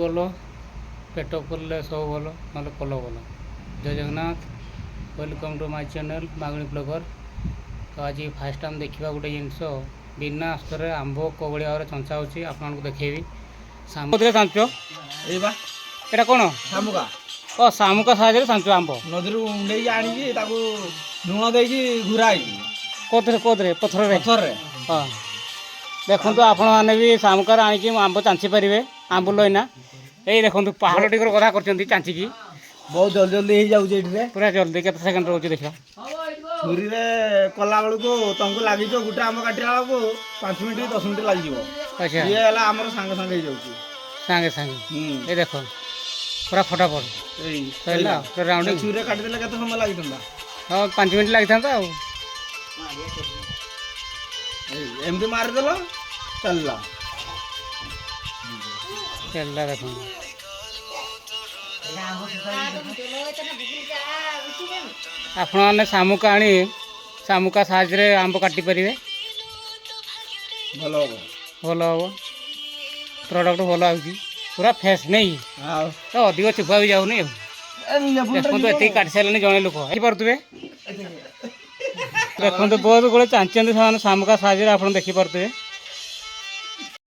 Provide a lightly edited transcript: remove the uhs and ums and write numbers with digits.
ଭଲ ପେଟ ପୁରିଲେ ସବୁ ଭଲ ନହେଲେ କଲ ଭଲ। ଜୟ Jagannath, welcome to my channel Maguni blogger. ତ ଆଜି ଫାର୍ଷ୍ଟ ଟାଇମ୍ ଦେଖିବା ଗୋଟେ ଜିନିଷ ବିନା ଅସ୍ତ୍ରରେ ଆମ୍ବ କୋଭଳି ଭାବରେ ଚଞ୍ଚା ହେଉଛି ଆପଣଙ୍କୁ ଦେଖେଇବି। ସାମୁଦ୍ରରେ ଚାଞ୍ଚ ଏଇବା ଏଇଟା କ'ଣ? ଶାମୁକା ଓ ଶାମୁକା ସାହାଯ୍ୟରେ ଚାଞ୍ଚ ଆମ୍ବ ନଦୀରୁ ନେଇକି ଆଣିକି ତାକୁ ଲୁଣ ଦେଇକି ଘୁରା ହେଇକି କେଉଁଥିରେ ପଥରରେ? ପଥରରେ ହଁ, ଦେଖନ୍ତୁ ଆପଣମାନେ ବି ଶାମୁକାରେ ଆଣିକି ଆମ୍ବ ଚାଞ୍ଚି ପାରିବେ। ଆମ୍ବୁଲ ଏଇନା ଏଇ ଦେଖନ୍ତୁ ପାହାଡ଼ ଟିକର କଥା କରିଛନ୍ତି ଚାଞ୍ଚିକି ବହୁତ ଜଲ୍ଦି ଜଲ୍ଦି ହେଇଯାଉଛି ଏଠିରେ। ପୁରା ଜଲ୍ଦି। କେତେ ସେକେଣ୍ଡ ରହୁଛି ଦେଖିବା। ଛୁରୀରେ କଲା ବେଳକୁ ତମକୁ ଲାଗିଯିବ ଗୋଟେ ଆମ୍ବ କାଟିଲା ବେଳକୁ 5 ମିନିଟ୍ 10 ମିନିଟ୍ ଲାଗିଯିବ। ଆଚ୍ଛା, ଇଏ ହେଲା ଆମର ସାଙ୍ଗେ ସାଙ୍ଗେ ହେଇଯାଉଛି। ସାଙ୍ଗେ ସାଙ୍ଗେ ହୁଁ ଏଇ ଦେଖ ପୁରା ଫଟାଫଟ ଏଇ ସରିଲା ପୁରା ରାଉଣ୍ଡିଂ। ଛୁରୀରେ କାଟିଦେଲେ କେତେ ସମୟ ଲାଗିଥାନ୍ତା? ହଁ, 5 ମିନିଟ୍ ଲାଗିଥାନ୍ତା ଆଉ। ଏମିତି ମାରିଦେଲ ଚାଲିଲା। ଚାଲିଲା ଦେଖନ୍ତୁ। ଆପଣମାନେ ଶାମୁକା ଆଣି ଶାମୁକା ସାହାଯ୍ୟରେ ଆମ୍ବ କାଟିପାରିବେ। ଭଲ ହବ, ଭଲ ହେବ, ପ୍ରଡ଼କ୍ଟ ଭଲ ଆସୁଛି, ପୁରା ଫ୍ରେଶ୍ ନେଇ ଆଉ ତ ଅଧିକ ଚୁପା ବି ଯାଉନି ଆଉ। ଦେଖନ୍ତୁ ଏତିକି କାଟି ସାରିଲେଣି ଜଣେ ଲୋକ ଦେଖିପାରୁଥିବେ। ଦେଖନ୍ତୁ ବହୁତ ଗୁଡ଼େ ଚାଞ୍ଚିଛନ୍ତି ସେମାନେ ଶାମୁକା ସାହାଯ୍ୟରେ, ଆପଣ ଦେଖିପାରୁଥିବେ।